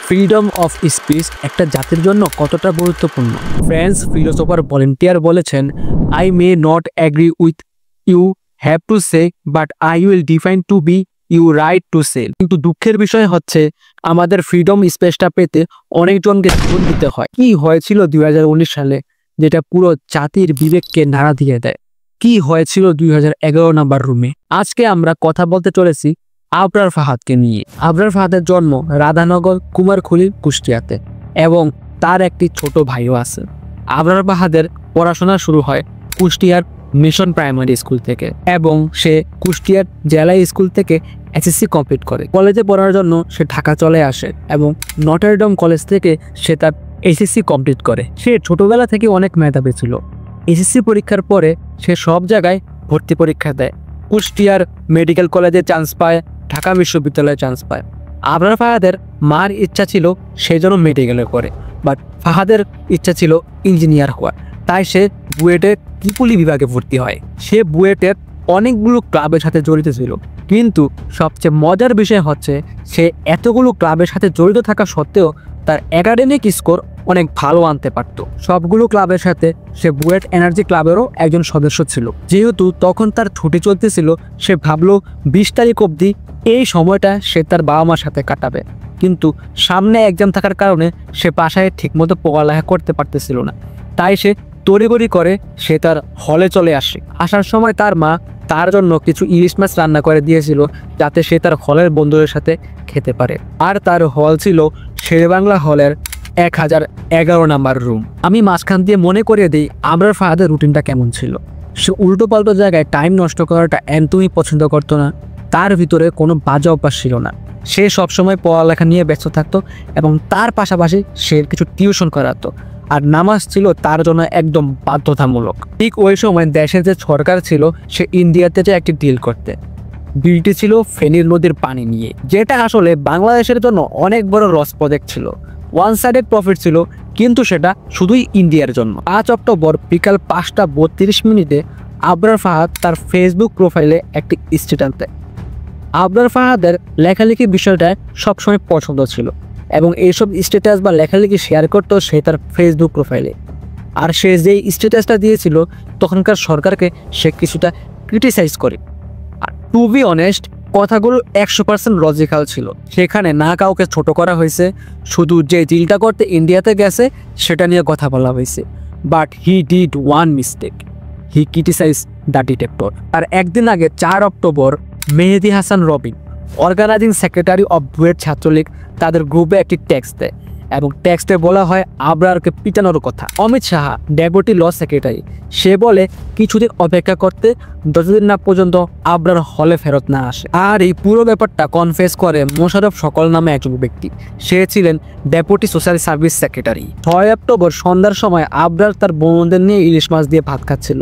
Freedom of speech একটা জাতির জন্য কতটা গুরুত্বপূর্ণ। ফ্রেঞ্চ ফিলোসোফার ভলেন্টিয়ার বলেছেন, I may not agree with you have to say but I will define to be you right to say. কিন্তু দুঃখের বিষয় হচ্ছে আমাদের ফ্রিডম স্পেসটা পেতে অনেকজনকে জীবন দিতে হয়। কি হয়েছিল 2019 সালে যেটা পুরো জাতির বিবেককে নাড়া দিয়ে দেয়? কি হয়েছিল 2011 নাম্বার রুমে? আজকে আমরা কথা বলতে চলেছি আবরার ফাহাদকে নিয়ে। আবরার ফাহাদের জন্ম রাধানগর কুমারখুলি কুষ্টিয়াতে এবং তার একটি ছোট ভাইও আছে। আবরার ফাহাদের পড়াশোনা শুরু হয় কুষ্টিয়ার মিশন প্রাইমারি স্কুল থেকে এবং সে কুষ্টিয়ার জেলা স্কুল থেকে এসএসসি কমপ্লিট করে। কলেজে পড়ার জন্য সে ঢাকা চলে আসে এবং নটরডেম কলেজ থেকে সে তার এসএসসি কমপ্লিট করে। সে ছোটবেলা থেকে অনেক মেধাবী ছিল। এসএসসি পরীক্ষার পরে সে সব জায়গায় ভর্তি পরীক্ষা দেয়। কুষ্টিয়ার মেডিকেল কলেজে চান্স পায়, ঢাকা বিশ্ববিদ্যালয়ে চান্স পায়। আবরার ফাহাদের মার ইচ্ছা ছিল সে যেন মেডিকেলে করে, বাট ফাহাদের ইচ্ছা ছিল ইঞ্জিনিয়ার হওয়ার। তাই সে বুয়েটে ত্রিপুলি বিভাগে ভর্তি হয়। সে বুয়েটের অনেকগুলো ক্লাবের সাথে জড়িত ছিল, কিন্তু সবচেয়ে মজার বিষয় হচ্ছে সে এতগুলো ক্লাবের সাথে জড়িত থাকা সত্ত্বেও তার একাডেমিক স্কোর অনেক ভালো আনতে পারত। সবগুলো ক্লাবের সাথে সে বুয়েট এনার্জি ক্লাবেরও একজন সদস্য ছিল। যেহেতু তখন তার ছুটি চলতেছিল, সে ভাবলো 20 তারিখ অবধি এই সময়টা সে তার বাবা মার সাথে কাটাবে। কিন্তু সামনে এক্সাম থাকার কারণে সে বাসায় ঠিকমতো পড়ালেখা করতে পারতেছিল না। তাই সে তড়িঘড়ি করে সে তার হলে চলে আসে। আসার সময় তার মা তার জন্য কিছু ইলিশ মাছ রান্না করে দিয়েছিল যাতে সে তার হলের বন্ধুদের সাথে খেতে পারে। আর তার হল ছিল শেরেবাংলা হলের 1011 নাম্বার রুম। আমি মাঝখান দিয়ে মনে করিয়ে দিই আবরার ফাহাদের রুটিনটা কেমন ছিল। সে উল্টো পাল্টো জায়গায় টাইম নষ্ট করাটা একদমই পছন্দ করতো না। তার ভিতরে কোনো বাজে অভ্যাস ছিল না। সে সবসময় পড়ালেখা নিয়ে ব্যস্ত থাকতো এবং তার পাশাপাশি সে কিছু টিউশন করাতো। আর নামাজ ছিল তার জন্য একদম বাধ্যতামূলক। ঠিক ওই সময় দেশের যে সরকার ছিল সে ইন্ডিয়াতে যে একটি ডিল করতে। ডিলটি ছিল ফেনীর নদীর পানি নিয়ে, যেটা আসলে বাংলাদেশের জন্য অনেক বড় লস প্রজেক্ট ছিল। ওয়ান সাইডেড প্রফিট ছিল, কিন্তু সেটা শুধুই ইন্ডিয়ার জন্য। 5 অক্টোবর বিকাল 5:32 আবরার ফাহাদ তার ফেসবুক প্রোফাইলে একটি স্ট্যাটাস দেয়। আবরার ফাহাদের লেখালেখি বিষয়টা সবসময় পছন্দ ছিল এবং এইসব স্ট্যাটাস বা লেখালেখি শেয়ার করতো সে তার ফেসবুক প্রোফাইলে। আর সে যেই স্ট্যাটাসটা দিয়েছিল তখনকার সরকারকে সে কিছুটা ক্রিটিসাইজ করে। আর টু বি অনেস্ট, কথাগুলো 100% লজিক্যাল ছিল। সেখানে না কাউকে ছোট করা হয়েছে, শুধু যে ডিলটা করতে ইন্ডিয়াতে গেছে সেটা নিয়ে কথা বলা হয়েছে। But he did one mistake, he criticize the detector. আর একদিন আগে 4 October Mehedi Hasan Robin, organizing secretary of BUET Chhatra League, তাদের গ্রুপে একটি টেক্সট দেয় এবং টেক্সটে বলা হয় আবরারকে পিটানোর কথা। অমিত সাহা, ডেপুটি ল সেক্রেটারি, সে বলে কিছুদিন অপেক্ষা করতে, যতদিন না পর্যন্ত আবরার হলে ফেরত না আসে। আর এই পুরো ব্যাপারটা কনফেস করে মোশাররফ সকল নামে একজন ব্যক্তি। সে ছিলেন deputy social service secretary. 6 October সন্ধ্যার সময় আবরার তার বোনদের নিয়ে ইলিশ মাছ দিয়ে ভাত খাচ্ছিল।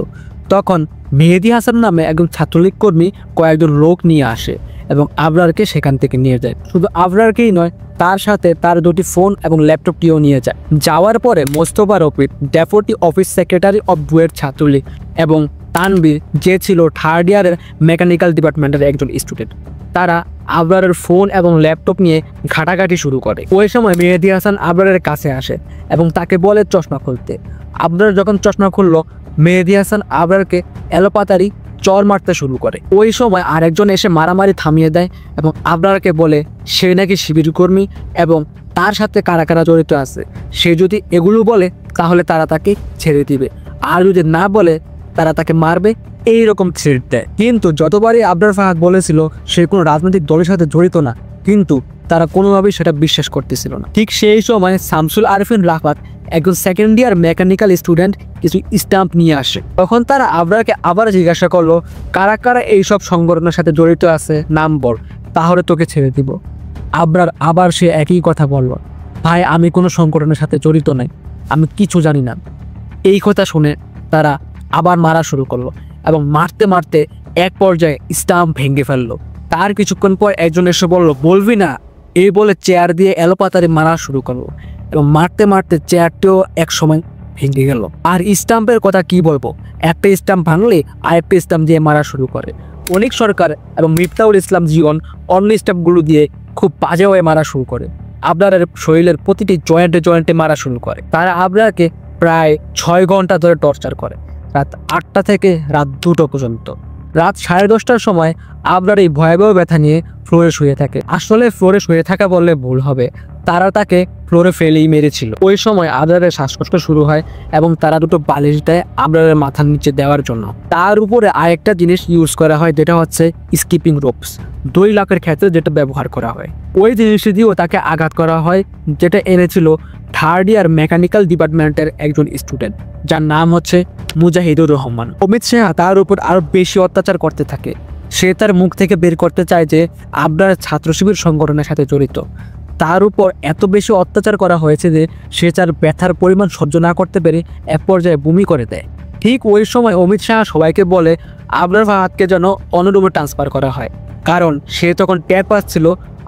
তখন মেহেদি হাসান নামে একজন ছাত্রলীগ কর্মী কয়েকজন লোক নিয়ে আসে এবং আবরারকে সেখান থেকে নিয়ে যায়। শুধু আবরারকেই নয়, তার সাথে তার 2টি ফোন এবং ল্যাপটপটিও নিয়ে যায়। যাওয়ার পরে Mostafa Rafiq, deputy office secretary of BUET Chhatra League, এবং তানবীর, যে ছিল 3rd ইয়ারের মেকানিক্যাল ডিপার্টমেন্টের একজন স্টুডেন্ট, তারা আবরারের ফোন এবং ল্যাপটপ নিয়ে ঘাটাঘাটি শুরু করে। ওই সময় মেহেদি হাসান আবরারের কাছে আসে এবং তাকে বলে চশমা খুলতে। আবরার যখন চশমা খুলল, মেহেদি হাসান আবরারকে এলোপাতারি চর মারতে শুরু করে। ওই সময় আরেকজন এসে মারামারি থামিয়ে দেয় এবং আবরারকে বলে সে নাকি শিবির কর্মী এবং তার সাথে কারা কারা জড়িত আছে। সে যদি এগুলো বলে তাহলে তারা তাকে ছেড়ে দিবে, আর যদি না বলে তারা তাকে মারবে, এইরকম থ্রেট দেয়। কিন্তু যতবারই আবরার ফাহাদ বলেছিল সে কোনো রাজনৈতিক দলের সাথে জড়িত না, কিন্তু তারা কোনোভাবেই সেটা বিশ্বাস করতেছিল না। ঠিক সেই সময় শামসুল আরেফিন রাফাত, একজন 2nd ইয়ার মেকানিক্যাল স্টুডেন্ট, কিছু স্ট্যাম্প নিয়ে আসে। তখন তারা আবরারকে আবার জিজ্ঞাসা করলো কারা কারা এইসব সংগঠনের সাথে জড়িত আছে, নাম বল, তাহলে তোকে ছেড়ে দিব। আবরার আবার সে একই কথা বলল, ভাই আমি কোনো সংগঠনের সাথে জড়িত নাই, আমি কিছু জানি না। এই কথা শুনে তারা আবার মারা শুরু করলো এবং মারতে মারতে এক পর্যায়ে স্ট্যাম্প ভেঙে ফেললো। তার কিছুক্ষণ পর একজন এসে বলল বলবি না, এই বলে চেয়ার দিয়ে এলোপাতারি মারা শুরু করলো এবং মারতে মারতে চেয়ারটিও এক সময় ভেঙে গেল। আর স্ট্যাম্পের কথা কি বলবো, একটা স্ট্যাম্প ভাঙলে আরেকটা স্ট্যাম্প দিয়ে মারা শুরু করে। অনেক সরকার এবং মিফতাউল ইসলাম জীবন অন্য স্ট্যাম্পগুলো দিয়ে খুব বাজে হয়ে মারা শুরু করে। আপনার শরীরের প্রতিটি জয়েন্টে জয়েন্টে মারা শুরু করে। তারা আপনাকে প্রায় 6 ঘন্টা ধরে টর্চার করে, রাত 8টা থেকে রাত 2টো পর্যন্ত। রাত 10:30টার সময় আপনার এই ভয়াবহ ব্যথা নিয়ে ফ্লোরে শুয়ে থাকে। আসলে ফ্লোরে শুয়ে থাকা বললে ভুল হবে, তারা তাকে ফ্লোরে ফেলেই মেরেছিল। ওই সময় আবরারের শ্বাসকষ্ট শুরু হয় এবং তারা দুটো বালিশ দেয় আবরারের মাথার নিচে দেওয়ার জন্য। তার উপরে আরেকটা জিনিস ইউজ করা হয়, যেটা হচ্ছে স্কিপিং রোপস, দড়ি লাফের ক্ষেত্রে যেটা ব্যবহার করা হয়। ওই জিনিসটি দিয়েও তাকে আঘাত করা হয়, যেটা এনেছিল 3rd ইয়ার মেকানিক্যাল ডিপার্টমেন্টের একজন স্টুডেন্ট, যার নাম হচ্ছে মুজাহিদুর রহমান। অমিত শাহ তার উপর আরও বেশি অত্যাচার করতে থাকে। সে তার মুখ থেকে বের করতে চায় যে আবরার ছাত্র শিবির সংগঠনের সাথে জড়িত। তার উপর এত বেশি অত্যাচার করা হয়েছে যে সে তার ব্যথার পরিমাণ সহ্য না করতে পেরে এক পর্যায়ে বমি করে দেয়। ঠিক ওই সময় অমিত শাহ সবাইকে বলে আবরার ফাহাদকে যেন অন্য রুমে ট্রান্সফার করা হয়, কারণ সে তখন টের পাচ্ছিল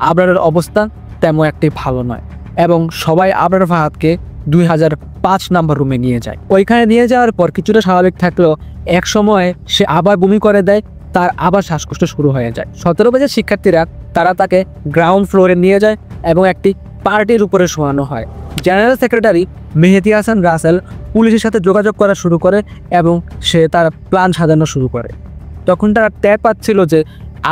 আবরারের অবস্থা তেমন একটি ভালো নয়। এবং সবাই আবরার ফাহাদকে 2005 নাম্বার রুমে নিয়ে যায়। ওইখানে নিয়ে যাওয়ার পর কিছুটা স্বাভাবিক থাকলেও এক সময় সে আবার বমি করে দেয়, তার আবার শ্বাসকষ্ট শুরু হয়ে যায়। 17 বছরের শিক্ষার্থীরা তারা তাকে গ্রাউন্ড ফ্লোরে নিয়ে যায় এবং একটি পার্টির উপরে শোয়ানো হয়। জেনারেল সেক্রেটারি মেহেদি হাসান রাসেল পুলিশের সাথে যোগাযোগ করা শুরু করে এবং সে তার প্ল্যান সাজানো শুরু করে। তখন তারা টের পাচ্ছিল যে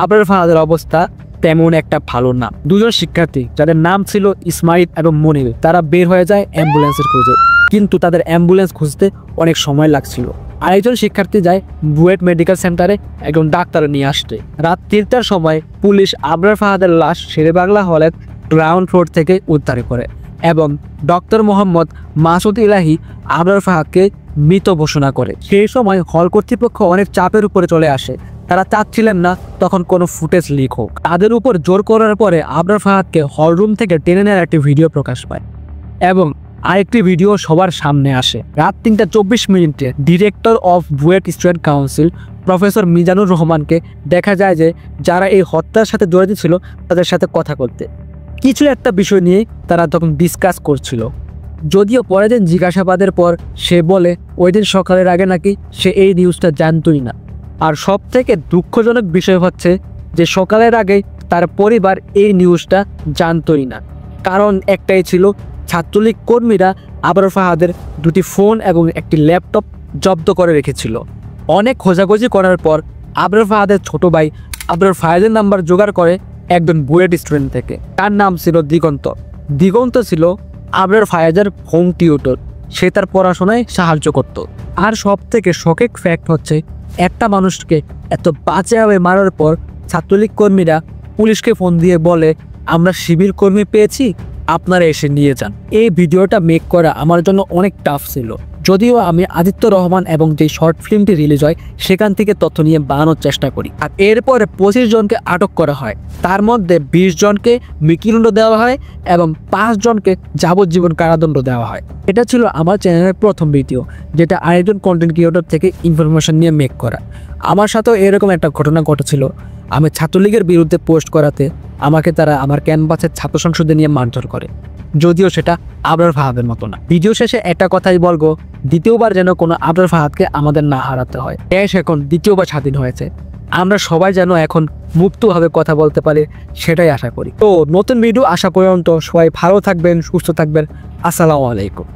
আবরার ফাহাদের অবস্থা তেমন একটা ভালো না। দুজন শিক্ষার্থী যাদের নাম ছিল ইসমাইল এবং মনির, তারা বের হয়ে যায় অ্যাম্বুলেন্সের খোঁজে, কিন্তু তাদের অ্যাম্বুলেন্স খুঁজতে অনেক সময় লাগছিল। আরেকজন শিক্ষার্থী যায় বুয়েট মেডিকেল সেন্টারে একজন ডাক্তার নিয়ে আসতে। রাত 3টার সময় পুলিশ আবরার ফাহাদের লাশ শেরেবাংলা হলের গ্রাউন্ড ফ্লোর থেকে উদ্ধার করে এবং ডক্টর মোহাম্মদ মাসুদ ইলাহি আবরার ফাহাদকে মৃত ঘোষণা করে। সেই সময় হল কর্তৃপক্ষ অনেক চাপের উপরে চলে আসে। তারা চাচ্ছিলেন না তখন কোনো ফুটেজ লিক হোক। তাদের উপর জোর করার পরে আবরার ফাহাদকে হলরুম থেকে টেনে নেওয়ার একটি ভিডিও প্রকাশ পায় এবং আরেকটি ভিডিও সবার সামনে আসে। রাত 3:24 director of BUET student council professor Mizanur রহমানকে দেখা যায় যে যারা এই হত্যার সাথে জড়িত ছিল তাদের সাথে কথা বলতে। কিছু একটা বিষয় নিয়ে তারা তখন ডিসকাস করছিল। যদিও পরের দিন জিজ্ঞাসাবাদের পর সে বলে ওই দিন সকালের আগে নাকি সে এই নিউজটা জানতই না। আর সব থেকে দুঃখজনক বিষয় হচ্ছে যে সকালের আগে তার পরিবার এই নিউজটা জানতই না। কারণ একটাই ছিল, ছাত্রলীগ কর্মীরা আবরার ফাহাদের 2টি ফোন এবং একটি ল্যাপটপ জব্দ করে রেখেছিল। অনেক খোঁজাখুঁজি করার পর আবরার ফাহাদের ছোট ভাই আবরার ফায়াজের নাম্বার জোগাড় করে একজন বুয়েট স্টুডেন্ট থেকে। তার নাম ছিল দিগন্ত। দিগন্ত ছিল আবরার ফায়াজের হোম টিউটর, সে তার পড়াশোনায় সাহায্য করত। আর সব থেকে শকের ফ্যাক্ট হচ্ছে একটা মানুষকে এত বাজেভাবে মারার পর ছাত্রলীগ কর্মীরা পুলিশকে ফোন দিয়ে বলে আমরা শিবির কর্মী পেয়েছি, আপনারা এসে নিয়ে যান। এই ভিডিওটা মেক করা আমার জন্য অনেক টাফ ছিল, যদিও আমি আদিত্য রহমান এবং যে শর্ট ফিল্মটি রিলিজ হয় সেখান থেকে তথ্য নিয়ে বানানোর চেষ্টা করি। আর এরপরে 25 জনকে আটক করা হয়, তার মধ্যে 20 জনকে মৃত্যুদণ্ড দেওয়া হয় এবং 5 জনকে যাবজ্জীবন কারাদণ্ড দেওয়া হয়। এটা ছিল আমার চ্যানেলের প্রথম ভিডিও, যেটা আরেকজন কন্টেন্ট ক্রিয়েটর থেকে ইনফরমেশন নিয়ে মেক করা। আমার সাথেও এরকম একটা ঘটনা ঘটেছিল। আমি ছাত্রলীগের বিরুদ্ধে পোস্ট করাতে আমাকে তারা আমার ক্যানভাসের ছাত্র সংসদে নিয়ে মারধর করে, যদিও সেটা আবরার ফাহাদের মতো না। ভিডিও শেষে একটা কথাই বলবো, দ্বিতীয়বার যেন কোনো আবরার ফাহাদকে আমাদের না হারাতে হয়। দেশ এখন দ্বিতীয়বার স্বাধীন হয়েছে, আমরা সবাই যেন এখন মুক্তভাবে কথা বলতে পারি, সেটাই আশা করি। তো নতুন ভিডিও আসা পর্যন্ত সবাই ভালো থাকবেন, সুস্থ থাকবেন। আসসালামু আলাইকুম।